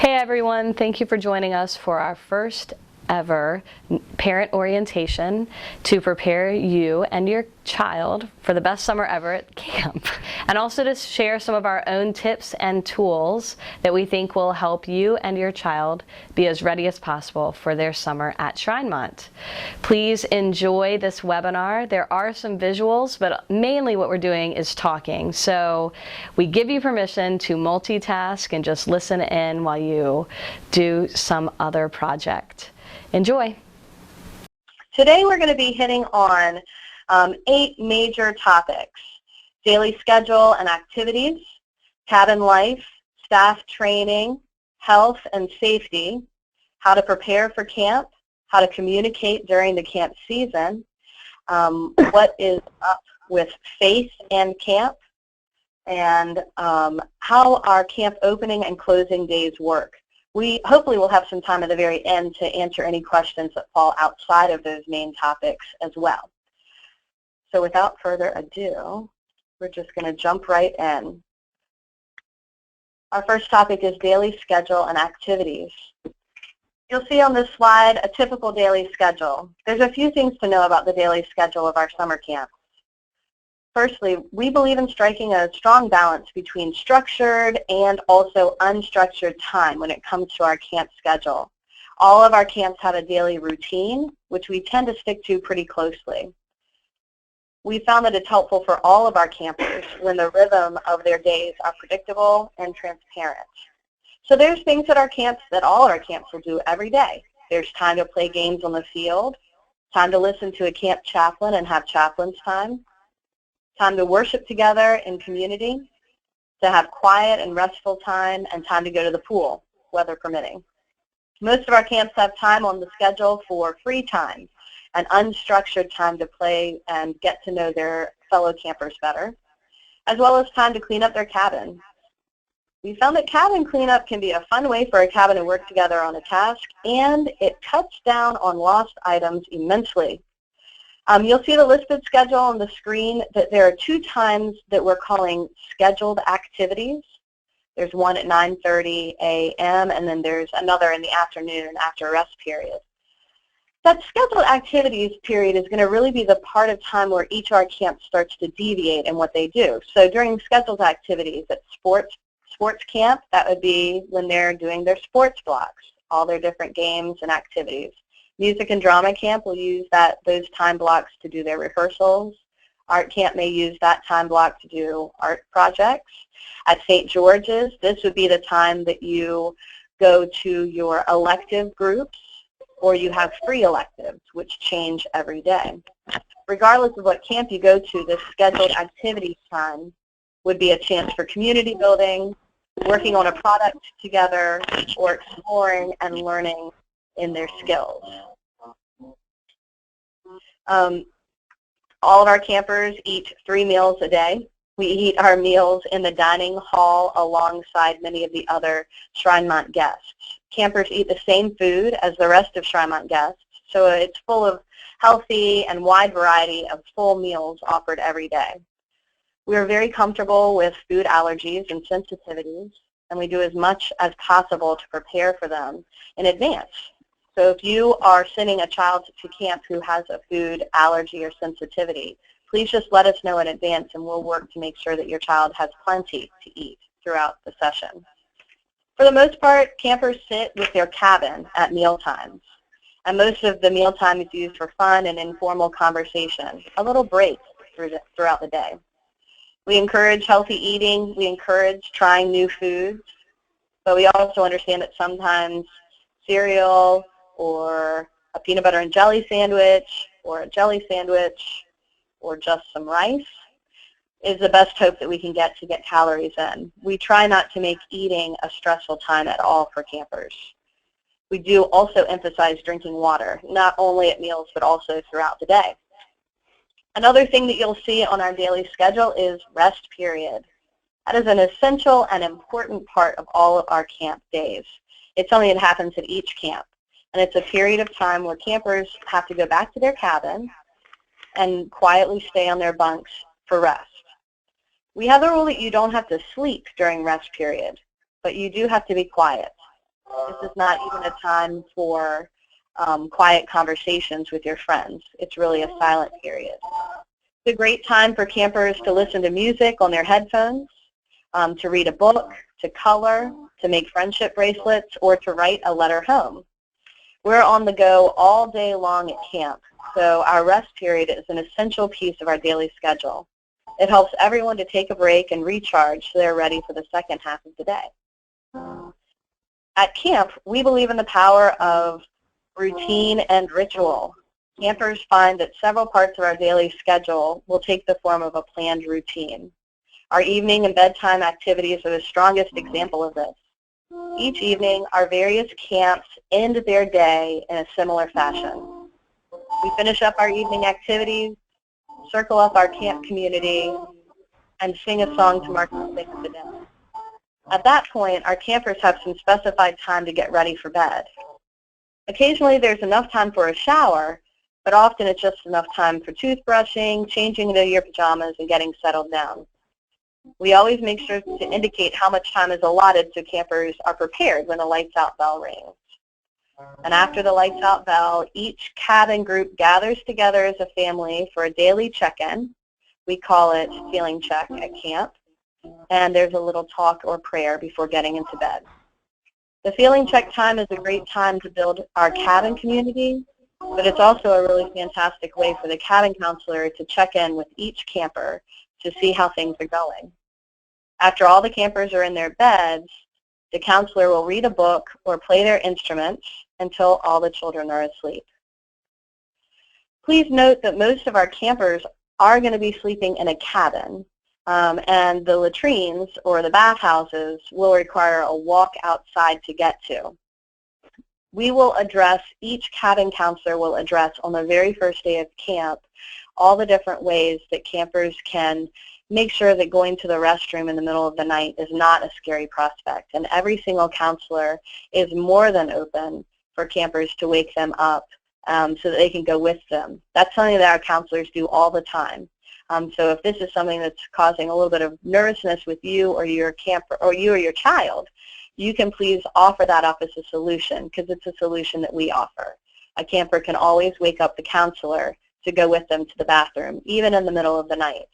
Hey everyone, thank you for joining us for our first ever parent orientation to prepare you and your child for the best summer ever at camp, and also to share some of our own tips and tools that we think will help you and your child be as ready as possible for their summer at Mont. Please enjoy this webinar. There are some visuals, but mainly what we're doing is talking. So we give you permission to multitask and just listen in while you do some other project. Enjoy. Today we're going to be hitting on 8 major topics: daily schedule and activities, cabin life, staff training, health and safety, how to prepare for camp, how to communicate during the camp season, what is up with faith and camp, and how our camp opening and closing days work. We hopefully will have some time at the very end to answer any questions that fall outside of those main topics as well. So without further ado, we're just going to jump right in. Our first topic is daily schedule and activities. You'll see on this slide a typical daily schedule. There's a few things to know about the daily schedule of our summer camp. Firstly, we believe in striking a strong balance between structured and also unstructured time when it comes to our camp schedule. All of our camps have a daily routine, which we tend to stick to pretty closely. We found that it's helpful for all of our campers when the rhythm of their days are predictable and transparent. So there's things at our camps that all our camps will do every day. There's time to play games on the field, time to listen to a camp chaplain and have chaplain's time to worship together in community, to have quiet and restful time, and time to go to the pool, weather permitting. Most of our camps have time on the schedule for free time and unstructured time to play and get to know their fellow campers better, as well as time to clean up their cabin. We found that cabin cleanup can be a fun way for a cabin to work together on a task, and it cuts down on lost items immensely. You'll see the listed schedule on the screen that there are 2 times that we're calling scheduled activities. There's one at 9:30 a.m. and then there's another in the afternoon after a rest period. That scheduled activities period is going to really be the part of time where each of our camps starts to deviate in what they do. So during scheduled activities at sports camp, that would be when they're doing their sports blocks, all their different games and activities. Music and drama camp will use those time blocks to do their rehearsals. Art camp may use that time block to do art projects. At St. George's, this would be the time that you go to your elective groups, or you have free electives, which change every day. Regardless of what camp you go to, this scheduled activities time would be a chance for community building, working on a product together, or exploring and learning in their skills. All of our campers eat 3 meals a day. We eat our meals in the dining hall alongside many of the other Mont guests. Campers eat the same food as the rest of Mont guests, so it's full of healthy and wide variety of full meals offered every day. We are very comfortable with food allergies and sensitivities, and we do as much as possible to prepare for them in advance. So if you are sending a child to camp who has a food allergy or sensitivity, please just let us know in advance and we'll work to make sure that your child has plenty to eat throughout the session. For the most part, campers sit with their cabin at meal times, and most of the meal time is used for fun and informal conversation, a little break throughout the day. We encourage healthy eating, we encourage trying new foods, but we also understand that sometimes cereal or a peanut butter and jelly sandwich or a jelly sandwich or just some rice is the best hope that we can get to get calories in. We try not to make eating a stressful time at all for campers. We do also emphasize drinking water, not only at meals but also throughout the day. Another thing that you'll see on our daily schedule is rest period. That is an essential and important part of all of our camp days. It's something that happens at each camp, and it's a period of time where campers have to go back to their cabin and quietly stay on their bunks for rest. We have the rule that you don't have to sleep during rest period, but you do have to be quiet. This is not even a time for quiet conversations with your friends. It's really a silent period. It's a great time for campers to listen to music on their headphones, to read a book, to color, to make friendship bracelets, or to write a letter home. We're on the go all day long at camp, so our rest period is an essential piece of our daily schedule. It helps everyone to take a break and recharge so they're ready for the second half of the day. At camp, we believe in the power of routine and ritual. Campers find that several parts of our daily schedule will take the form of a planned routine. Our evening and bedtime activities are the strongest example of this. Each evening, our various camps end their day in a similar fashion. We finish up our evening activities, circle up our camp community, and sing a song to mark the end of the day. At that point, our campers have some specified time to get ready for bed. Occasionally, there's enough time for a shower, but often it's just enough time for toothbrushing, changing into your pajamas, and getting settled down. We always make sure to indicate how much time is allotted so campers are prepared when the lights out bell rings. And after the lights out bell, each cabin group gathers together as a family for a daily check-in. We call it feeling check at camp. And there's a little talk or prayer before getting into bed. The feeling check time is a great time to build our cabin community, but it's also a really fantastic way for the cabin counselor to check in with each camper to see how things are going. After all the campers are in their beds, the counselor will read a book or play their instruments until all the children are asleep. Please note that most of our campers are going to be sleeping in a cabin, and the latrines or the bathhouses will require a walk outside to get to. We will address, each cabin counselor will address on the very first day of camp all the different ways that campers can make sure that going to the restroom in the middle of the night is not a scary prospect. And every single counselor is more than open for campers to wake them up so that they can go with them. That's something that our counselors do all the time. So if this is something that's causing a little bit of nervousness with you or your camper or you or your child, you can please offer that up as a solution, because it's a solution that we offer. A camper can always wake up the counselor to go with them to the bathroom, even in the middle of the night.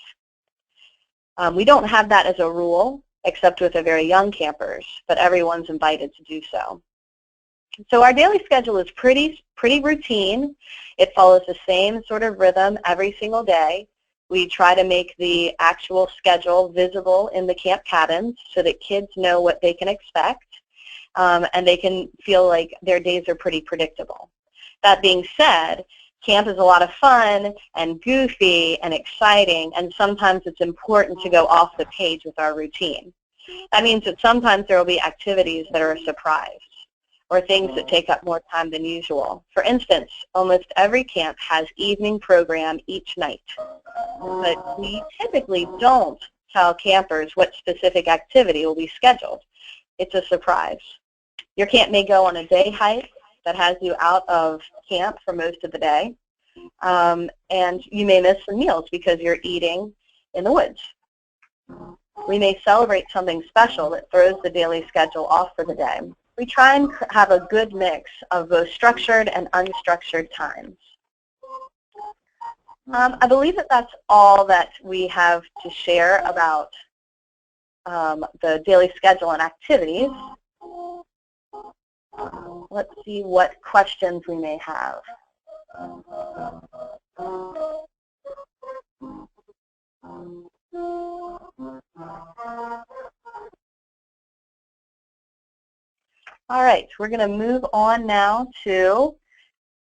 We don't have that as a rule, except with the very young campers, but everyone's invited to do so. So our daily schedule is pretty routine. It follows the same sort of rhythm every single day. We try to make the actual schedule visible in the camp cabins so that kids know what they can expect, and they can feel like their days are pretty predictable. That being said, camp is a lot of fun and goofy and exciting, and sometimes it's important to go off the page with our routine. That means that sometimes there will be activities that are a surprise, or things that take up more time than usual. For instance, almost every camp has evening program each night, but we typically don't tell campers what specific activity will be scheduled. It's a surprise. Your camp may go on a day hike that has you out of camp for most of the day, and you may miss some meals because you're eating in the woods. We may celebrate something special that throws the daily schedule off for the day. We try and have a good mix of both structured and unstructured times. I believe that that's all that we have to share about the daily schedule and activities. Let's see what questions we may have. All right, we're going to move on now to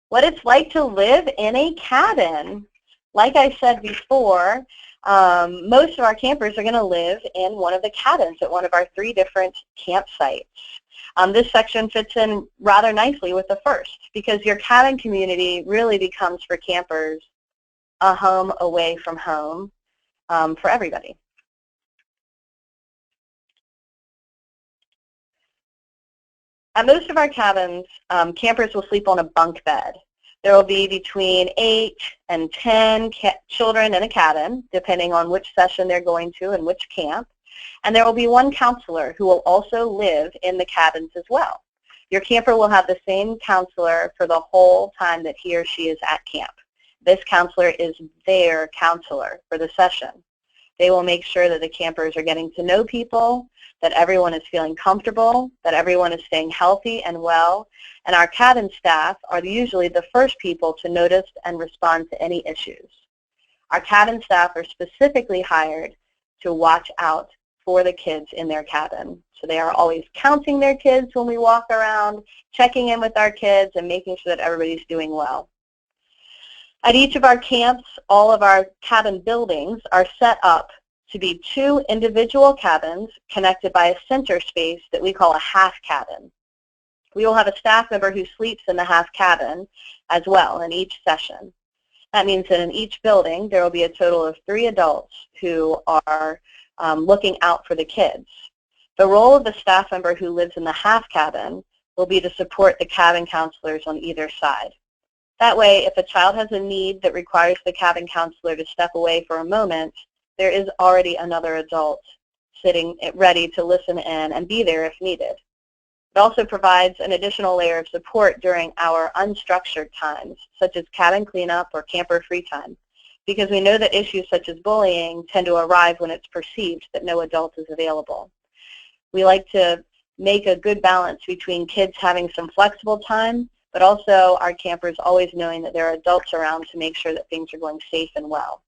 what it's like to live in a cabin. Like I said before, most of our campers are going to live in one of the cabins at one of our 3 different campsites. This section fits in rather nicely with the first, because your cabin community really becomes for campers a home away from home for everybody. At most of our cabins, campers will sleep on a bunk bed. There will be between 8 and 10 children in a cabin, depending on which session they're going to and which camp. And there will be 1 counselor who will also live in the cabins as well. Your camper will have the same counselor for the whole time that he or she is at camp. This counselor is their counselor for the session. They will make sure that the campers are getting to know people, that everyone is feeling comfortable, that everyone is staying healthy and well, and our cabin staff are usually the first people to notice and respond to any issues. Our cabin staff are specifically hired to watch out for the kids in their cabin. So they are always counting their kids when we walk around, checking in with our kids, and making sure that everybody's doing well. At each of our camps, all of our cabin buildings are set up to be 2 individual cabins connected by a center space that we call a half cabin. We will have a staff member who sleeps in the half cabin as well in each session. That means that in each building there will be a total of 3 adults who are looking out for the kids. The role of the staff member who lives in the half cabin will be to support the cabin counselors on either side. That way, if a child has a need that requires the cabin counselor to step away for a moment, there is already another adult sitting ready to listen in and be there if needed. It also provides an additional layer of support during our unstructured times, such as cabin cleanup or camper free time, because we know that issues such as bullying tend to arrive when it's perceived that no adult is available. We like to make a good balance between kids having some flexible time, but also our campers always knowing that there are adults around to make sure that things are going safe and well.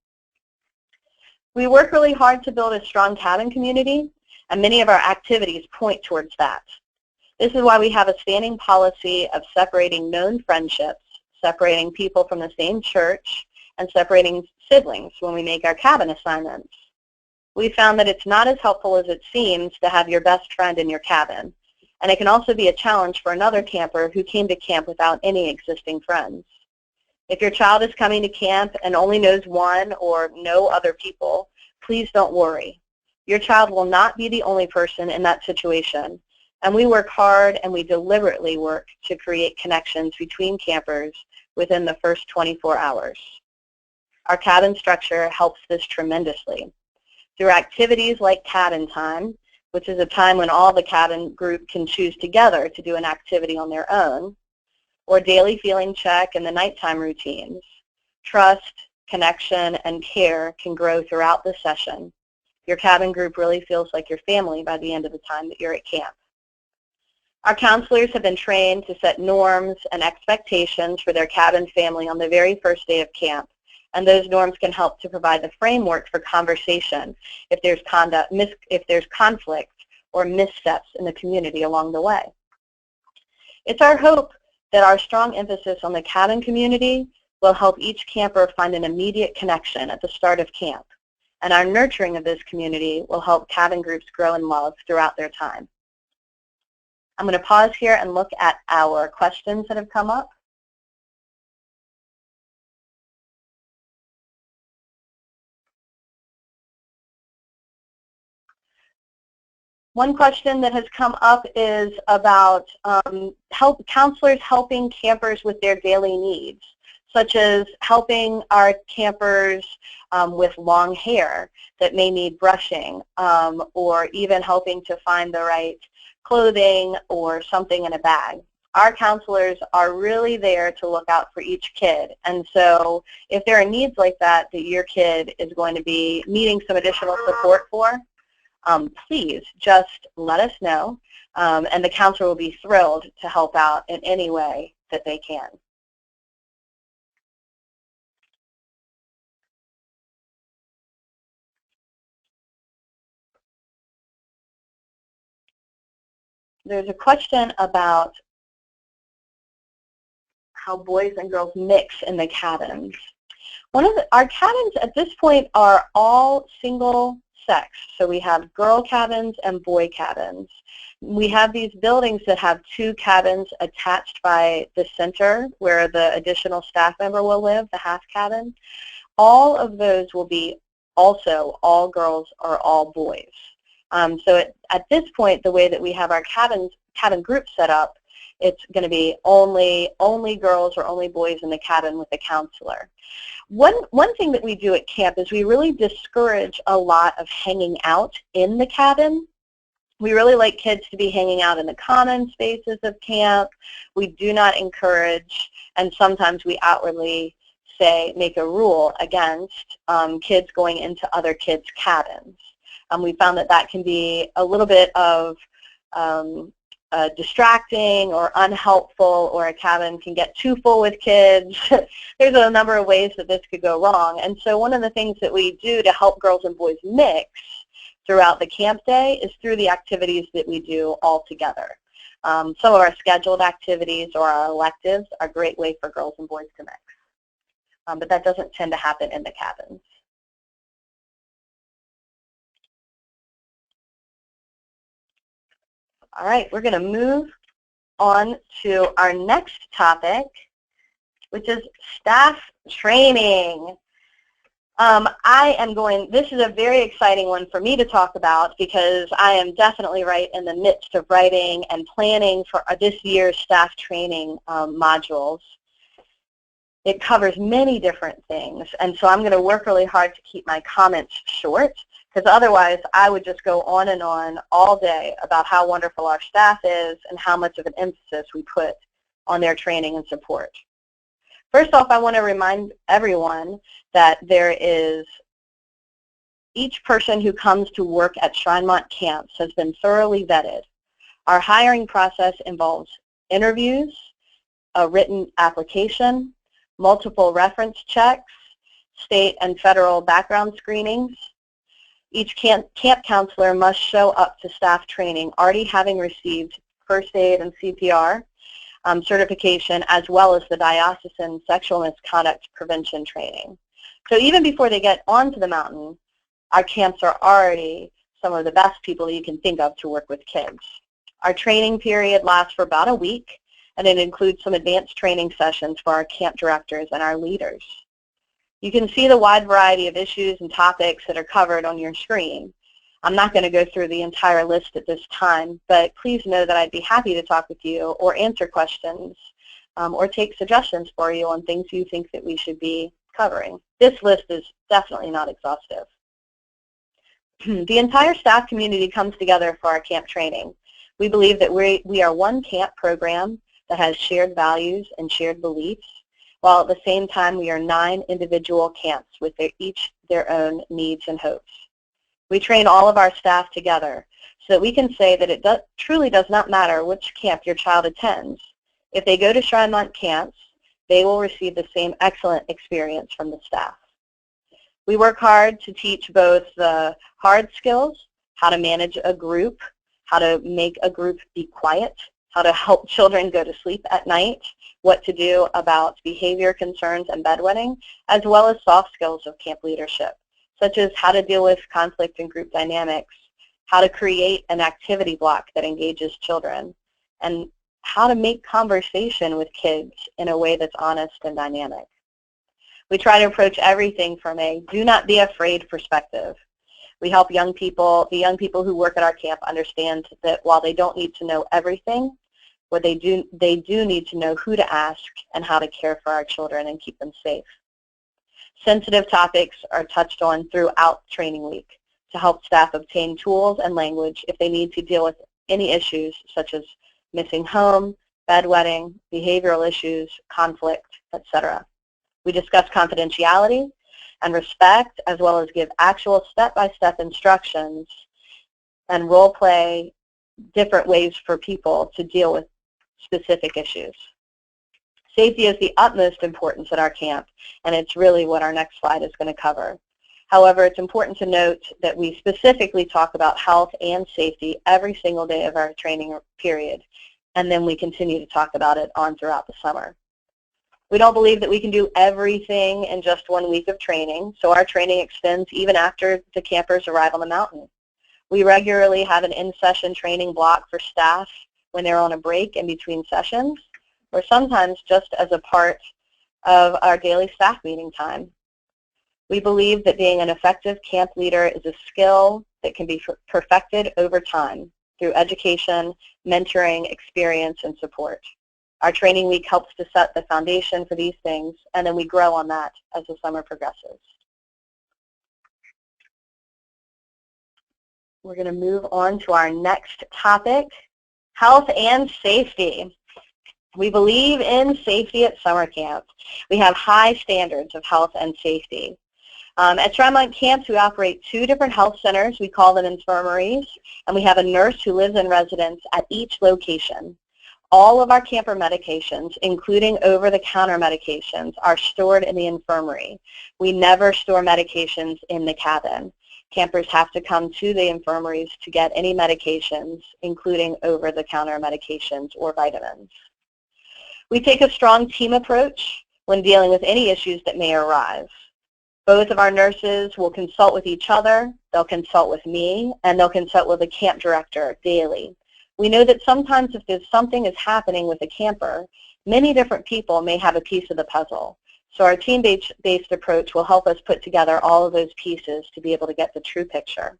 We work really hard to build a strong cabin community, and many of our activities point towards that. This is why we have a standing policy of separating known friendships, separating people from the same church, and separating siblings when we make our cabin assignments. We found that it's not as helpful as it seems to have your best friend in your cabin, and it can also be a challenge for another camper who came to camp without any existing friends. If your child is coming to camp and only knows one or no other people, please don't worry. Your child will not be the only person in that situation, and we work hard and we deliberately work to create connections between campers within the first 24 hours. Our cabin structure helps this tremendously. Through activities like cabin time, which is a time when all the cabin group can choose together to do an activity on their own, or daily feeling check and the nighttime routines, trust, connection, and care can grow throughout the session. Your cabin group really feels like your family by the end of the time that you're at camp. Our counselors have been trained to set norms and expectations for their cabin family on the very first day of camp, and those norms can help to provide the framework for conversation if there's conflict or missteps in the community along the way. It's our hope that our strong emphasis on the cabin community will help each camper find an immediate connection at the start of camp, and our nurturing of this community will help cabin groups grow in love throughout their time. I'm going to pause here and look at our questions that have come up. One question that has come up is about counselors helping campers with their daily needs, such as helping our campers with long hair that may need brushing, or even helping to find the right clothing or something in a bag. Our counselors are really there to look out for each kid, and so if there are needs like that that your kid is going to be needing some additional support for, please just let us know, and the counselor will be thrilled to help out in any way that they can. There's a question about how boys and girls mix in the cabins. Our cabins at this point are all single sex, so we have girl cabins and boy cabins. We have these buildings that have 2 cabins attached by the center where the additional staff member will live, the half cabin. All of those will be also all girls or all boys. So at this point, the way that we have our cabin group set up, it's going to be only girls or only boys in the cabin with a counselor. One thing that we do at camp is we really discourage a lot of hanging out in the cabin. We really like kids to be hanging out in the common spaces of camp. We do not encourage, and sometimes we outwardly say, make a rule against kids going into other kids' cabins. We found that that can be a little bit of distracting or unhelpful, or a cabin can get too full with kids. There's a number of ways that this could go wrong. And so one of the things that we do to help girls and boys mix throughout the camp day is through the activities that we do all together. Some of our scheduled activities or our electives are a great way for girls and boys to mix. But that doesn't tend to happen in the cabins. All right, we're going to move on to our next topic, which is staff training. This is a very exciting one for me to talk about because I am definitely right in the midst of writing and planning for this year's staff training modules. It covers many different things, and so I'm going to work really hard to keep my comments short, because otherwise I would just go on and on all day about how wonderful our staff is and how much of an emphasis we put on their training and support. First off, I want to remind everyone that each person who comes to work at Mont camps has been thoroughly vetted. Our hiring process involves interviews, a written application, multiple reference checks, state and federal background screenings. Each camp counselor must show up to staff training already having received first aid and CPR certification, as well as the diocesan sexual misconduct prevention training. So even before they get onto the mountain, our camps are already some of the best people you can think of to work with kids. Our training period lasts for about a week, and it includes some advanced training sessions for our camp directors and our leaders. You can see the wide variety of issues and topics that are covered on your screen. I'm not going to go through the entire list at this time, but please know that I'd be happy to talk with you or answer questions or take suggestions for you on things you think that we should be covering. This list is definitely not exhaustive. The entire staff community comes together for our camp training. We believe that we are one camp program that has shared values and shared beliefs, while at the same time we are 9 individual camps with each their own needs and hopes. We train all of our staff together so that we can say that it truly does not matter which camp your child attends. If they go to Mont camps, they will receive the same excellent experience from the staff. We work hard to teach both the hard skills, how to manage a group, how to make a group be quiet, how to help children go to sleep at night, what to do about behavior concerns and bedwetting, as well as soft skills of camp leadership, such as how to deal with conflict and group dynamics, how to create an activity block that engages children, and how to make conversation with kids in a way that's honest and dynamic. We try to approach everything from a do not be afraid perspective. We help the young people who work at our camp understand that while they don't need to know everything, they do need to know who to ask and how to care for our children and keep them safe. Sensitive topics are touched on throughout training week to help staff obtain tools and language if they need to deal with any issues such as missing home, bedwetting, behavioral issues, conflict, etc. We discuss confidentiality and respect, as well as give actual step-by-step instructions and role play different ways for people to deal with specific issues. Safety is the utmost importance at our camp, and it's really what our next slide is going to cover. However, it's important to note that we specifically talk about health and safety every single day of our training period, and then we continue to talk about it on throughout the summer. We don't believe that we can do everything in just 1 week of training, so our training extends even after the campers arrive on the mountain. We regularly have an in-session training block for staff when they're on a break in between sessions, or sometimes just as a part of our daily staff meeting time. We believe that being an effective camp leader is a skill that can be perfected over time through education, mentoring, experience, and support. Our training week helps to set the foundation for these things, and then we grow on that as the summer progresses. we're going to move on to our next topic, health and safety. We believe in safety at summer camp. We have high standards of health and safety. At Mont camps, we operate 2 different health centers. We call them infirmaries, and we have a nurse who lives in residence at each location. All of our camper medications, including over-the-counter medications, are stored in the infirmary. We never store medications in the cabin. Campers have to come to the infirmaries to get any medications, including over-the-counter medications or vitamins. We take a strong team approach when dealing with any issues that may arise. Both of our nurses will consult with each other, they'll consult with me, and they'll consult with the camp director daily. We know that sometimes if there's something is happening with a camper, many different people may have a piece of the puzzle. So our team-based approach will help us put together all of those pieces to be able to get the true picture.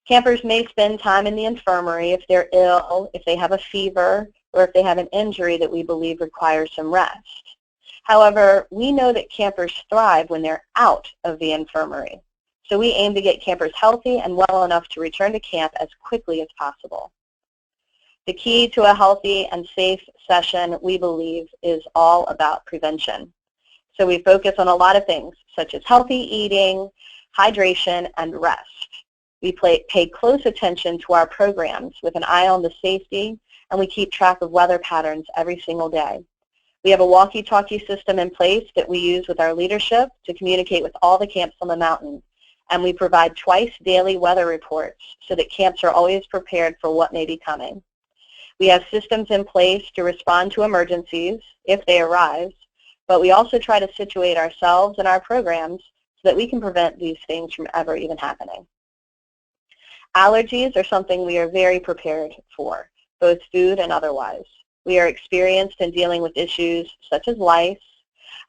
Campers may spend time in the infirmary if they're ill, if they have a fever, or if they have an injury that we believe requires some rest. However, we know that campers thrive when they're out of the infirmary. So we aim to get campers healthy and well enough to return to camp as quickly as possible. The key to a healthy and safe session, we believe, is all about prevention. So we focus on a lot of things, such as healthy eating, hydration, and rest. We pay close attention to our programs with an eye on the safety, and we keep track of weather patterns every single day. We have a walkie-talkie system in place that we use with our leadership to communicate with all the camps on the mountain. And we provide twice daily weather reports so that camps are always prepared for what may be coming. We have systems in place to respond to emergencies if they arise, but we also try to situate ourselves and our programs so that we can prevent these things from ever even happening. Allergies are something we are very prepared for, both food and otherwise. We are experienced in dealing with issues such as lice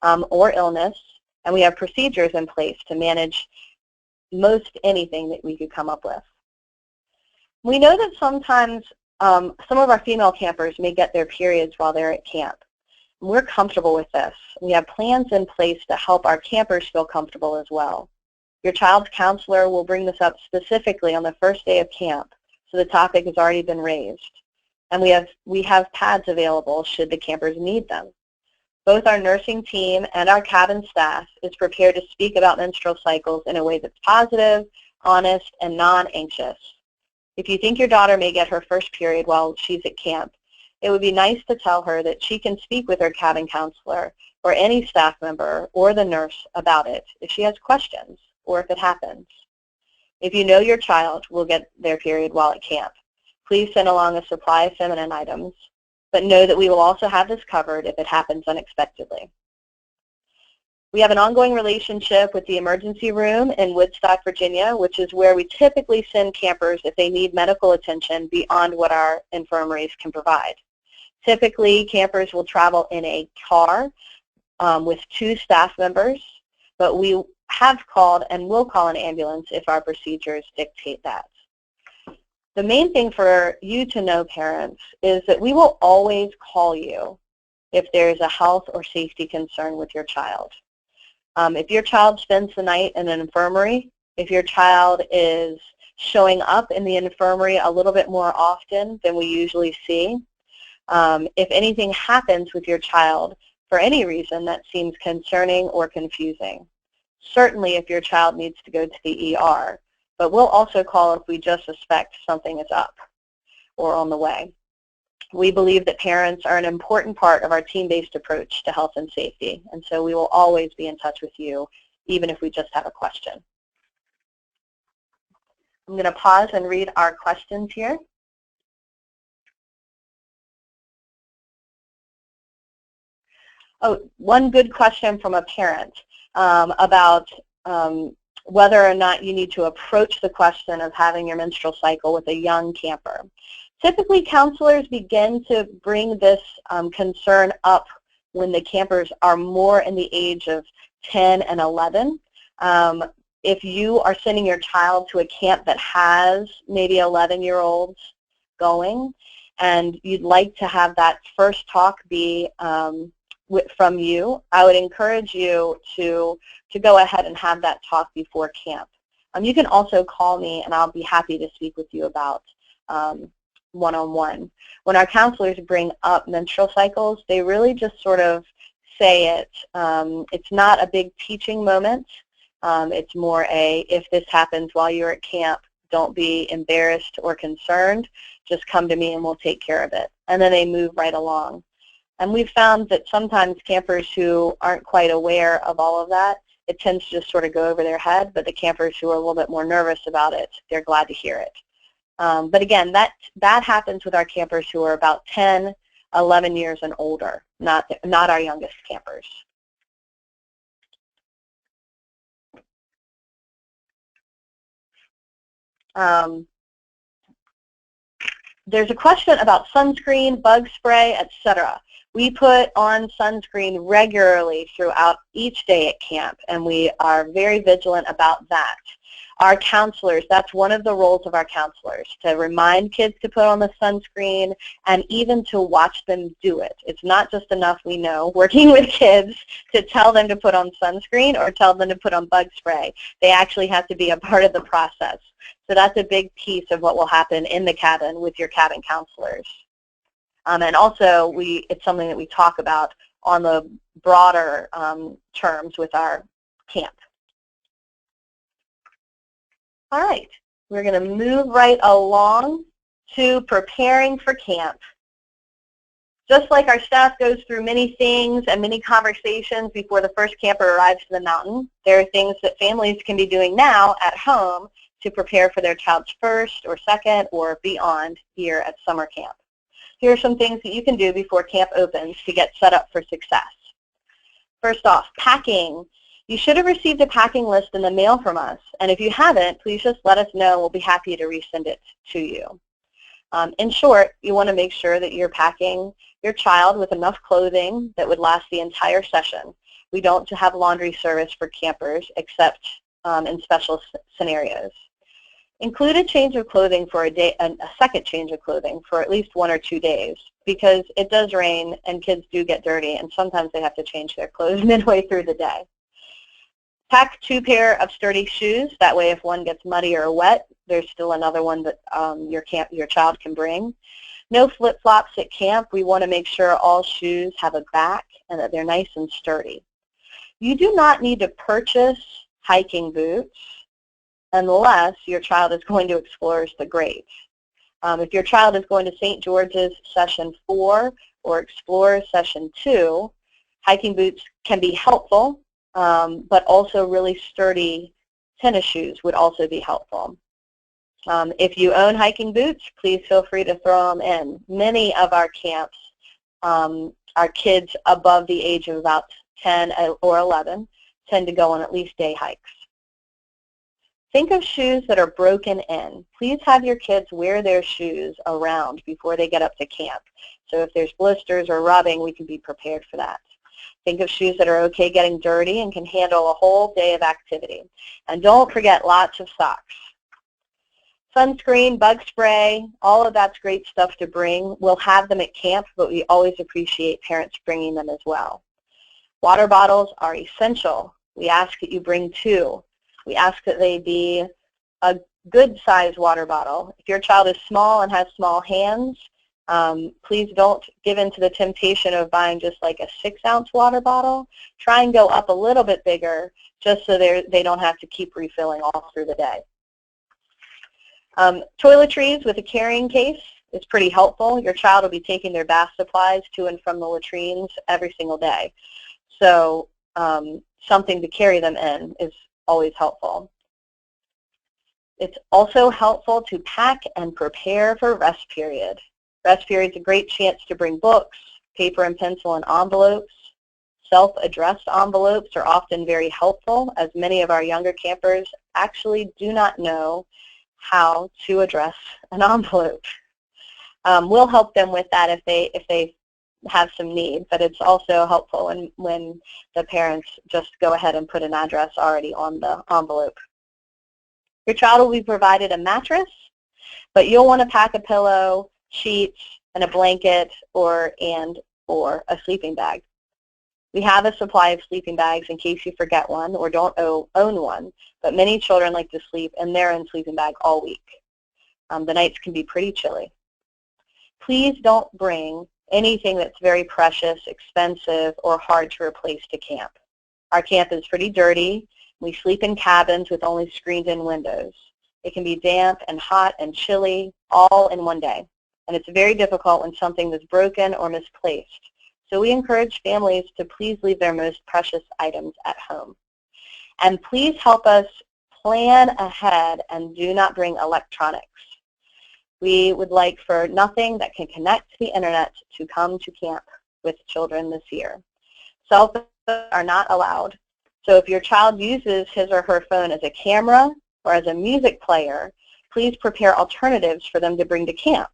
or illness, and we have procedures in place to manage most anything that we could come up with. We know that sometimes some of our female campers may get their periods while they're at camp. We're comfortable with this. We have plans in place to help our campers feel comfortable as well. Your child's counselor will bring this up specifically on the first day of camp, so the topic has already been raised. And we have pads available should the campers need them. Both our nursing team and our cabin staff is prepared to speak about menstrual cycles in a way that's positive, honest, and non-anxious. If you think your daughter may get her first period while she's at camp, it would be nice to tell her that she can speak with her cabin counselor or any staff member or the nurse about it if she has questions or if it happens. If you know your child will get their period while at camp, please send along a supply of feminine items, but know that we will also have this covered if it happens unexpectedly. We have an ongoing relationship with the emergency room in Woodstock, Virginia, which is where we typically send campers if they need medical attention beyond what our infirmaries can provide. Typically, campers will travel in a car with 2 staff members, but we have called and will call an ambulance if our procedures dictate that. The main thing for you to know, parents, is that we will always call you if there's a health or safety concern with your child. If your child spends the night in an infirmary, if your child is showing up in the infirmary a little bit more often than we usually see, if anything happens with your child for any reason that seems concerning or confusing, certainly if your child needs to go to the ER, but we'll also call if we just suspect something is up or on the way. We believe that parents are an important part of our team-based approach to health and safety, and so we will always be in touch with you, even if we just have a question. I'm going to pause and read our questions here. Oh, one good question from a parent about whether or not you need to approach the question of having your menstrual cycle with a young camper. Typically, counselors begin to bring this concern up when the campers are more in the age of 10 and 11. If you are sending your child to a camp that has maybe 11-year-olds going, and you'd like to have that first talk be from you, I would encourage you to go ahead and have that talk before camp. You can also call me, and I'll be happy to speak with you about one-on-one. When our counselors bring up menstrual cycles, they really just sort of say it. It's not a big teaching moment. It's more if this happens while you're at camp, don't be embarrassed or concerned. Just come to me and we'll take care of it. And then they move right along. And we've found that sometimes campers who aren't quite aware of all of that, it tends to just sort of go over their head, but the campers who are a little bit more nervous about it, they're glad to hear it. But again, that happens with our campers who are about 10, 11 years and older, not our youngest campers. There's a question about sunscreen, bug spray, etc. We put on sunscreen regularly throughout each day at camp, and we are very vigilant about that. Our counselors, that's one of the roles of our counselors, to remind kids to put on the sunscreen and even to watch them do it. It's not just enough, we know, working with kids to tell them to put on sunscreen or tell them to put on bug spray. They actually have to be a part of the process. So that's a big piece of what will happen in the cabin with your cabin counselors. And also, it's something that we talk about on the broader terms with our camp. All right, we're going to move right along to preparing for camp. Just like our staff goes through many things and many conversations before the first camper arrives to the mountain, there are things that families can be doing now at home to prepare for their child's first or second or beyond year at summer camp. Here are some things that you can do before camp opens to get set up for success. First off, packing. You should have received a packing list in the mail from us, and if you haven't, please just let us know. We'll be happy to resend it to you. In short, you want to make sure that you're packing your child with enough clothing that would last the entire session. We don't have laundry service for campers except in special scenarios. Include a change of clothing for a second change of clothing for at least 1 or 2 days, because it does rain and kids do get dirty, and sometimes they have to change their clothes midway through the day. Pack 2 pair of sturdy shoes. That way, if one gets muddy or wet, there's still another one that your child can bring. No flip-flops at camp. We want to make sure all shoes have a back and that they're nice and sturdy. You do not need to purchase hiking boots unless your child is going to Explorers the Great. If your child is going to St. George's Session 4 or Explorers Session 2, hiking boots can be helpful, but also really sturdy tennis shoes would also be helpful. If you own hiking boots, please feel free to throw them in. Many of our camps, our kids above the age of about 10 or 11 tend to go on at least day hikes. Think of shoes that are broken in. Please have your kids wear their shoes around before they get up to camp. So if there's blisters or rubbing, we can be prepared for that. Think of shoes that are okay getting dirty and can handle a whole day of activity. And don't forget lots of socks. Sunscreen, bug spray, all of that's great stuff to bring. We'll have them at camp, but we always appreciate parents bringing them as well. Water bottles are essential. We ask that you bring 2. We ask that they be a good size water bottle. If your child is small and has small hands, please don't give in to the temptation of buying just like a 6-ounce water bottle. Try and go up a little bit bigger just so they don't have to keep refilling all through the day. Toiletries with a carrying case is pretty helpful. Your child will be taking their bath supplies to and from the latrines every single day. So something to carry them in is always helpful. It's also helpful to pack and prepare for rest period. Rest period is a great chance to bring books, paper and pencil and envelopes. Self-addressed envelopes are often very helpful, as many of our younger campers actually do not know how to address an envelope. We'll help them with that if they have some need, but it's also helpful when the parents just go ahead and put an address already on the envelope. Your child will be provided a mattress, but you'll want to pack a pillow, sheets, and a blanket or a sleeping bag. We have a supply of sleeping bags in case you forget one or don't own one, but many children like to sleep in their own sleeping bag all week. The nights can be pretty chilly. Please don't bring anything that's very precious, expensive, or hard to replace to camp. Our camp is pretty dirty. We sleep in cabins with only screened-in windows. It can be damp and hot and chilly all in one day, and it's very difficult when something is broken or misplaced. So we encourage families to please leave their most precious items at home. And please help us plan ahead and do not bring electronics. We would like for nothing that can connect to the internet to come to camp with children this year. Cell phones are not allowed. So if your child uses his or her phone as a camera or as a music player, please prepare alternatives for them to bring to camp.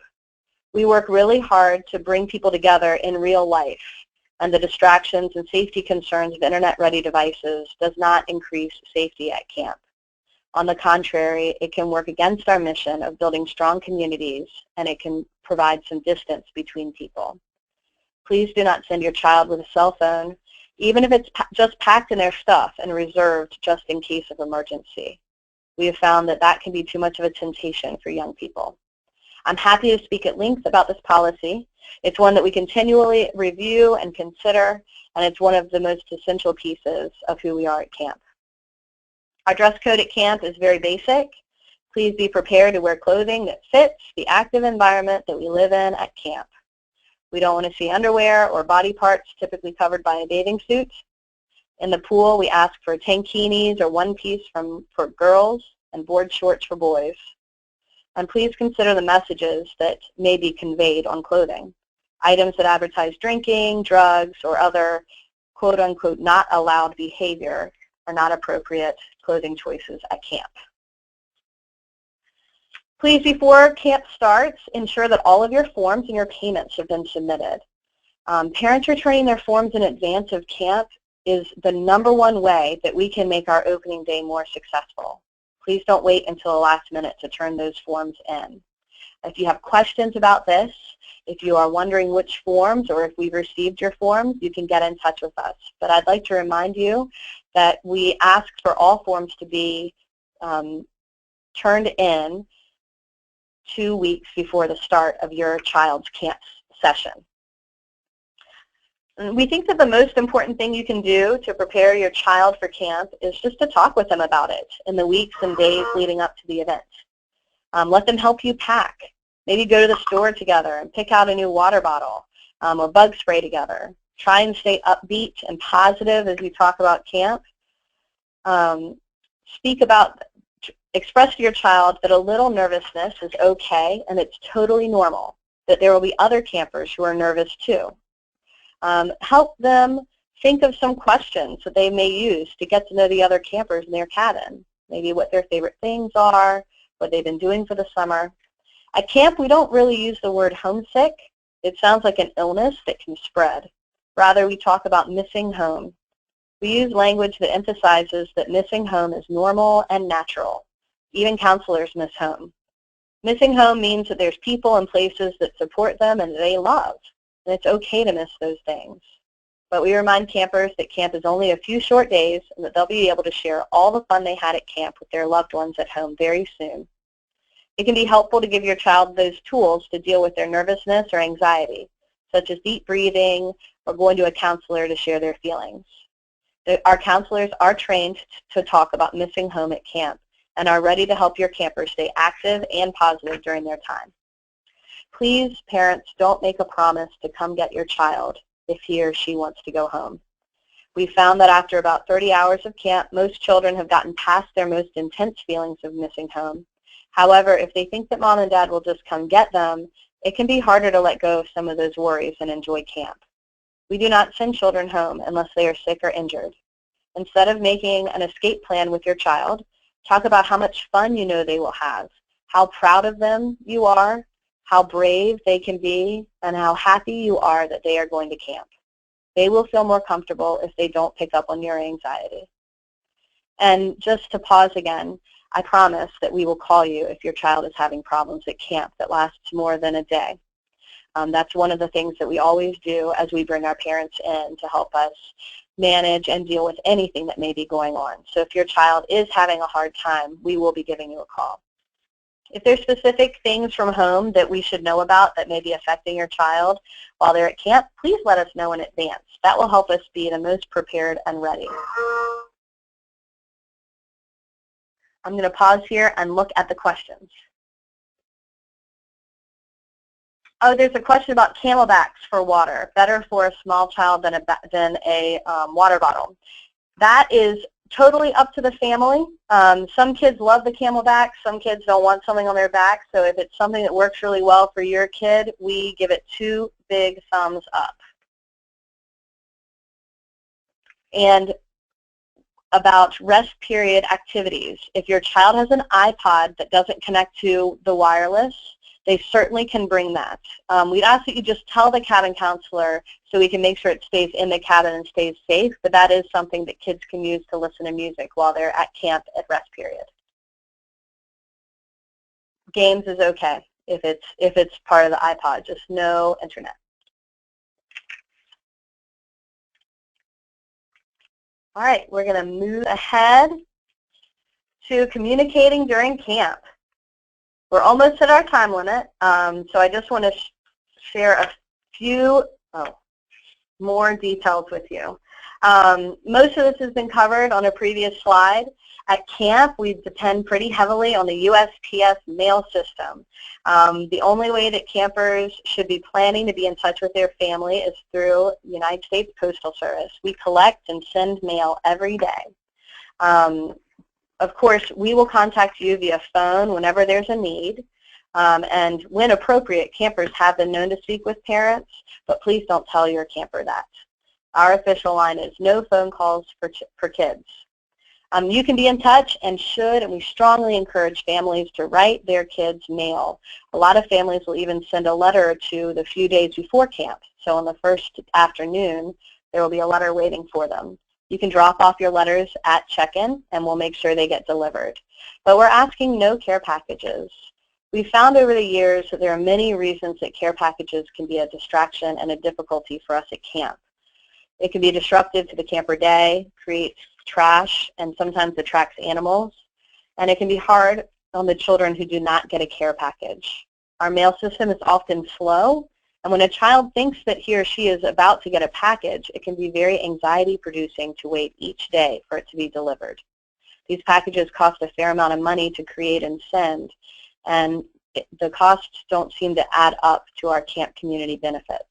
We work really hard to bring people together in real life, and the distractions and safety concerns of internet-ready devices does not increase safety at camp. On the contrary, it can work against our mission of building strong communities, and it can provide some distance between people. Please do not send your child with a cell phone, even if it's just packed in their stuff and reserved just in case of emergency. We have found that that can be too much of a temptation for young people. I'm happy to speak at length about this policy. It's one that we continually review and consider, and it's one of the most essential pieces of who we are at camp. Our dress code at camp is very basic. Please be prepared to wear clothing that fits the active environment that we live in at camp. We don't want to see underwear or body parts typically covered by a bathing suit. In the pool, we ask for tankinis or one piece for girls and board shorts for boys. And please consider the messages that may be conveyed on clothing. Items that advertise drinking, drugs, or other quote-unquote not allowed behavior are not appropriate clothing choices at camp. Please, before camp starts, ensure that all of your forms and your payments have been submitted. Parents returning their forms in advance of camp is the #1 way that we can make our opening day more successful. Please don't wait until the last minute to turn those forms in. If you have questions about this, if you are wondering which forms or if we've received your forms, you can get in touch with us. But I'd like to remind you that we ask for all forms to be turned in 2 weeks before the start of your child's camp session. And we think that the most important thing you can do to prepare your child for camp is just to talk with them about it in the weeks and days leading up to the event. Let them help you pack. Maybe go to the store together and pick out a new water bottle or bug spray together. Try and stay upbeat and positive as you talk about camp. Express to your child that a little nervousness is okay and it's totally normal, that there will be other campers who are nervous too. Help them think of some questions that they may use to get to know the other campers in their cabin, maybe what their favorite things are, what they've been doing for the summer. At camp, we don't really use the word homesick. It sounds like an illness that can spread. Rather, we talk about missing home. We use language that emphasizes that missing home is normal and natural. Even counselors miss home. Missing home means that there's people and places that support them and they love. And it's okay to miss those things. But we remind campers that camp is only a few short days and that they'll be able to share all the fun they had at camp with their loved ones at home very soon. It can be helpful to give your child those tools to deal with their nervousness or anxiety, such as deep breathing or going to a counselor to share their feelings. Our counselors are trained to talk about missing home at camp and are ready to help your campers stay active and positive during their time. Please, parents, don't make a promise to come get your child if he or she wants to go home. We found that after about 30 hours of camp, most children have gotten past their most intense feelings of missing home. However, if they think that mom and dad will just come get them, it can be harder to let go of some of those worries and enjoy camp. We do not send children home unless they are sick or injured. Instead of making an escape plan with your child, talk about how much fun you know they will have, how proud of them you are, how brave they can be, and how happy you are that they are going to camp. They will feel more comfortable if they don't pick up on your anxiety. And just to pause again, I promise that we will call you if your child is having problems at camp that lasts more than a day. That's one of the things that we always do as we bring our parents in to help us manage and deal with anything that may be going on. So if your child is having a hard time, we will be giving you a call. If there's specific things from home that we should know about that may be affecting your child while they're at camp, please let us know in advance. That will help us be the most prepared and ready. I'm going to pause here and look at the questions. Oh, there's a question about camelbacks for water. Better for a small child than a water bottle. That is totally up to the family. Some kids love the camelback. Some kids don't want something on their back. So if it's something that works really well for your kid, we give it 2 big thumbs up. And about rest period activities. If your child has an iPod that doesn't connect to the wireless, they certainly can bring that. We'd ask that you just tell the cabin counselor so we can make sure it stays in the cabin and stays safe, but that is something that kids can use to listen to music while they're at camp at rest period. Games is okay if it's part of the iPod, just no internet. All right, we're going to move ahead to communicating during camp. We're almost at our time limit, so I just want to share a few more details with you. Most of this has been covered on a previous slide. At camp, we depend pretty heavily on the USPS mail system. The only way that campers should be planning to be in touch with their family is through United States Postal Service. We collect and send mail every day. Of course, we will contact you via phone whenever there's a need. And when appropriate, campers have been known to speak with parents, but please don't tell your camper that. Our official line is no phone calls for kids. You can be in touch and we strongly encourage families to write their kids mail. A lot of families will even send a letter or two the few days before camp. So on the first afternoon, there will be a letter waiting for them. You can drop off your letters at check-in and we'll make sure they get delivered. But we're asking no care packages. We've found over the years that there are many reasons that care packages can be a distraction and a difficulty for us at camp. It can be disruptive to the camper day, creates trash, and sometimes attracts animals. And it can be hard on the children who do not get a care package. Our mail system is often slow, and when a child thinks that he or she is about to get a package, it can be very anxiety-producing to wait each day for it to be delivered. These packages cost a fair amount of money to create and send, and the costs don't seem to add up to our camp community benefits.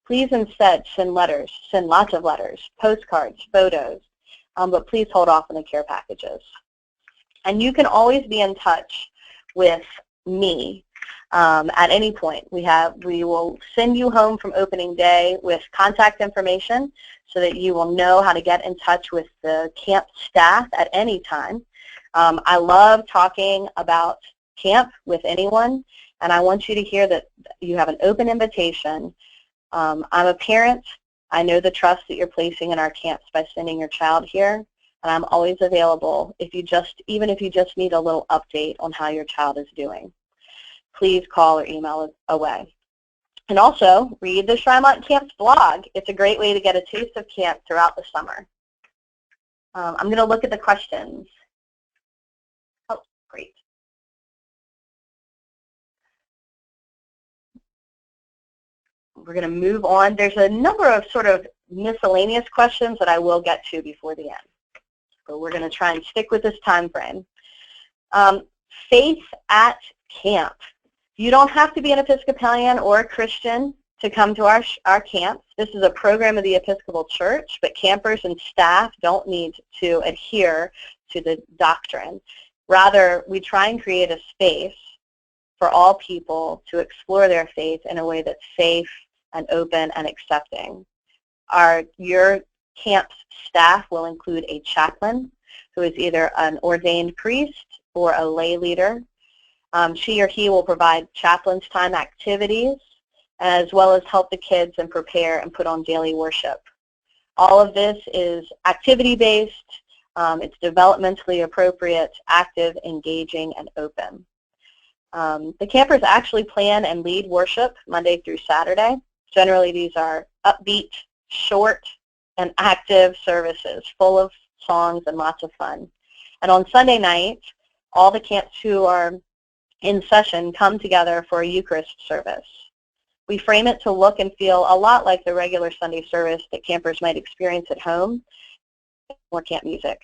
Please instead send letters, send lots of letters, postcards, photos, but please hold off on the care packages. And you can always be in touch with me at any point. We will send you home from opening day with contact information so that you will know how to get in touch with the camp staff at any time. I love talking about camp with anyone, and I want you to hear that you have an open invitation. I'm a parent. I know the trust that you're placing in our camps by sending your child here, and I'm always available even if you just need a little update on how your child is doing. Please call or email away. And also, read the Shrymont Camp's blog. It's a great way to get a taste of camp throughout the summer. I'm going to look at the questions. Oh, great. We're going to move on. There's a number of sort of miscellaneous questions that I will get to before the end. So we're going to try and stick with this time frame. Faith at camp. You don't have to be an Episcopalian or a Christian to come to our camps. This is a program of the Episcopal Church, but campers and staff don't need to adhere to the doctrine. Rather, we try and create a space for all people to explore their faith in a way that's safe and open and accepting. Your camp's staff will include a chaplain who is either an ordained priest or a lay leader. She or he will provide chaplain's time activities as well as help the kids and prepare and put on daily worship. All of this is activity-based, it's developmentally appropriate, active, engaging, and open. The campers actually plan and lead worship Monday through Saturday. Generally, these are upbeat, short, and active services full of songs and lots of fun. And on Sunday night, all the camps who are in session come together for a Eucharist service. We frame it to look and feel a lot like the regular Sunday service that campers might experience at home, more camp music.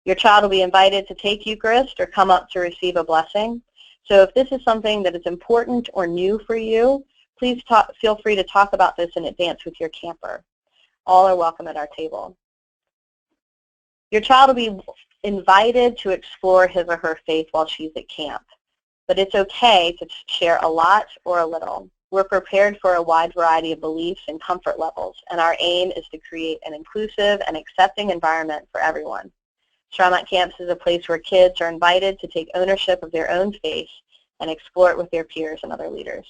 Your child will be invited to take Eucharist or come up to receive a blessing. So if this is something that is important or new for you, please feel free to talk about this in advance with your camper. All are welcome at our table. Your child will be invited to explore his or her faith while she's at camp, but it's okay to share a lot or a little. We're prepared for a wide variety of beliefs and comfort levels, and our aim is to create an inclusive and accepting environment for everyone. Shrymont Camps is a place where kids are invited to take ownership of their own faith and explore it with their peers and other leaders.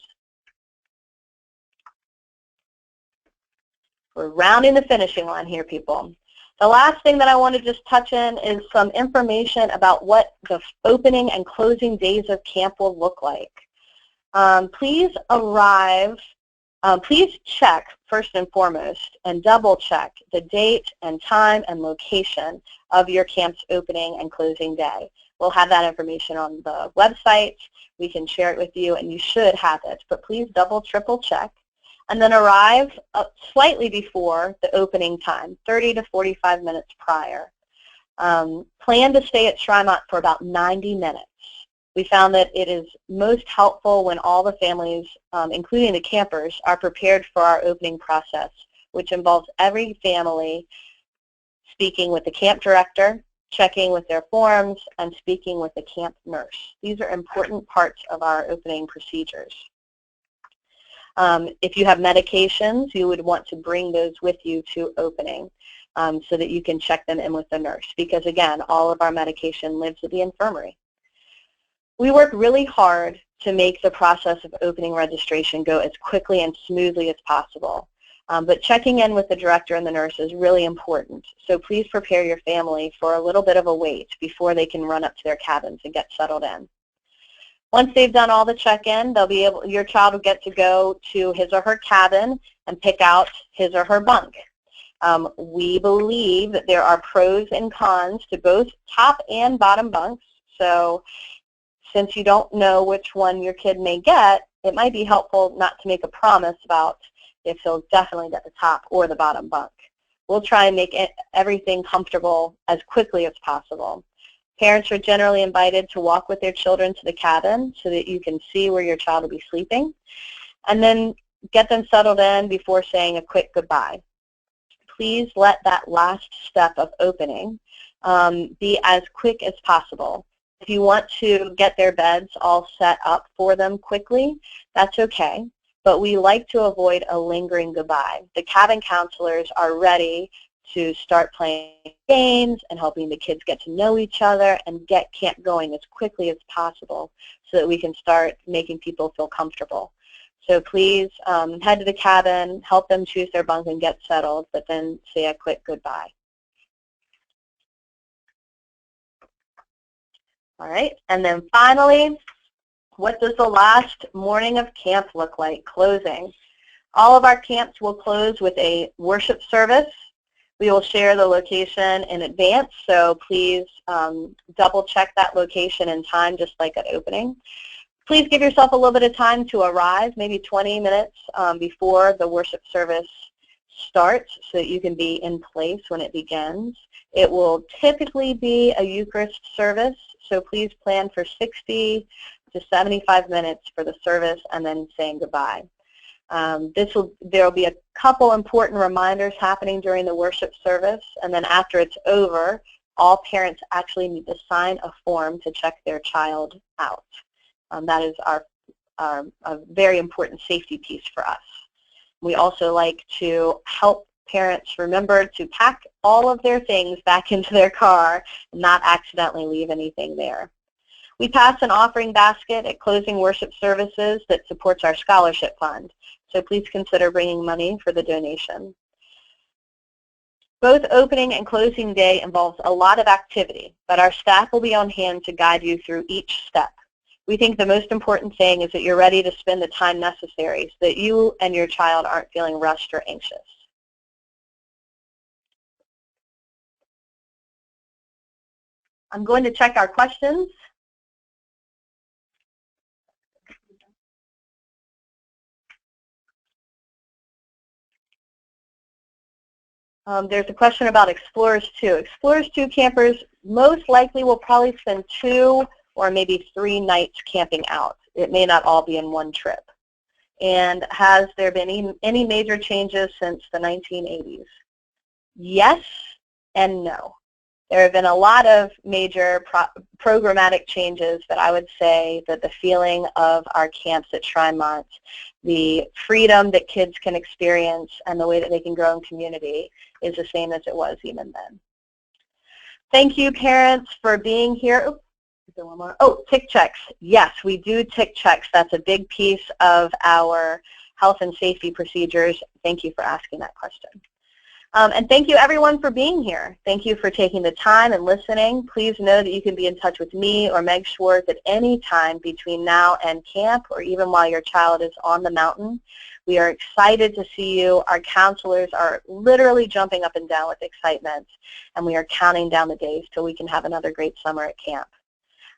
We're rounding the finishing line here, people. The last thing that I want to just touch in is some information about what the opening and closing days of camp will look like. Please check first and foremost and double check the date and time and location of your camp's opening and closing day. We'll have that information on the website. We can share it with you, and you should have it, but please double, triple check. And then arrive slightly before the opening time, 30 to 45 minutes prior. Plan to stay at Shrymont for about 90 minutes. We found that it is most helpful when all the families, including the campers, are prepared for our opening process, which involves every family speaking with the camp director, checking with their forms, and speaking with the camp nurse. These are important parts of our opening procedures. If you have medications, you would want to bring those with you to opening so that you can check them in with the nurse, because again, all of our medication lives at the infirmary. We work really hard to make the process of opening registration go as quickly and smoothly as possible. But checking in with the director and the nurse is really important. So please prepare your family for a little bit of a wait before they can run up to their cabins and get settled in. Once they've done all the check-in, your child will get to go to his or her cabin and pick out his or her bunk. We believe that there are pros and cons to both top and bottom bunks. So since you don't know which one your kid may get, it might be helpful not to make a promise about if he'll definitely get the top or the bottom bunk. We'll try and make everything comfortable as quickly as possible. Parents are generally invited to walk with their children to the cabin so that you can see where your child will be sleeping, and then get them settled in before saying a quick goodbye. Please let that last step of opening be as quick as possible. If you want to get their beds all set up for them quickly, that's okay, but we like to avoid a lingering goodbye. The cabin counselors are ready to start playing games and helping the kids get to know each other and get camp going as quickly as possible so that we can start making people feel comfortable. So please head to the cabin, help them choose their bunk and get settled, but then say a quick goodbye. All right, and then finally, what does the last morning of camp look like, closing? All of our camps will close with a worship service. We will share the location in advance, so please double check that location and time just like at opening. Please give yourself a little bit of time to arrive, maybe 20 minutes before the worship service starts so that you can be in place when it begins. It will typically be a Eucharist service, so please plan for 60 to 75 minutes for the service and then saying goodbye. There will be a couple important reminders happening during the worship service, and then after it's over, all parents actually need to sign a form to check their child out. That is a very important safety piece for us. We also like to help parents remember to pack all of their things back into their car and not accidentally leave anything there. We pass an offering basket at closing worship services that supports our scholarship fund, so please consider bringing money for the donation. Both opening and closing day involves a lot of activity, but our staff will be on hand to guide you through each step. We think the most important thing is that you're ready to spend the time necessary so that you and your child aren't feeling rushed or anxious. I'm going to check our questions. There's a question about Explorers 2. Explorers 2 campers most likely will probably spend 2 or maybe 3 nights camping out. It may not all be in one trip. And has there been any major changes since the 1980s? Yes and no. There have been a lot of major programmatic changes, but I would say that the feeling of our camps at Shrine Mont, the freedom that kids can experience and the way that they can grow in community is the same as it was even then. Thank you, parents, for being here. Oops, is there one more? Oh, tick checks. Yes, we do tick checks. That's a big piece of our health and safety procedures. Thank you for asking that question. And thank you, everyone, for being here. Thank you for taking the time and listening. Please know that you can be in touch with me or Meg Schwartz at any time between now and camp or even while your child is on the mountain. We are excited to see you. Our counselors are literally jumping up and down with excitement, and we are counting down the days till we can have another great summer at camp.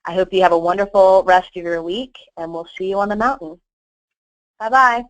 I hope you have a wonderful rest of your week, and we'll see you on the mountain. Bye-bye.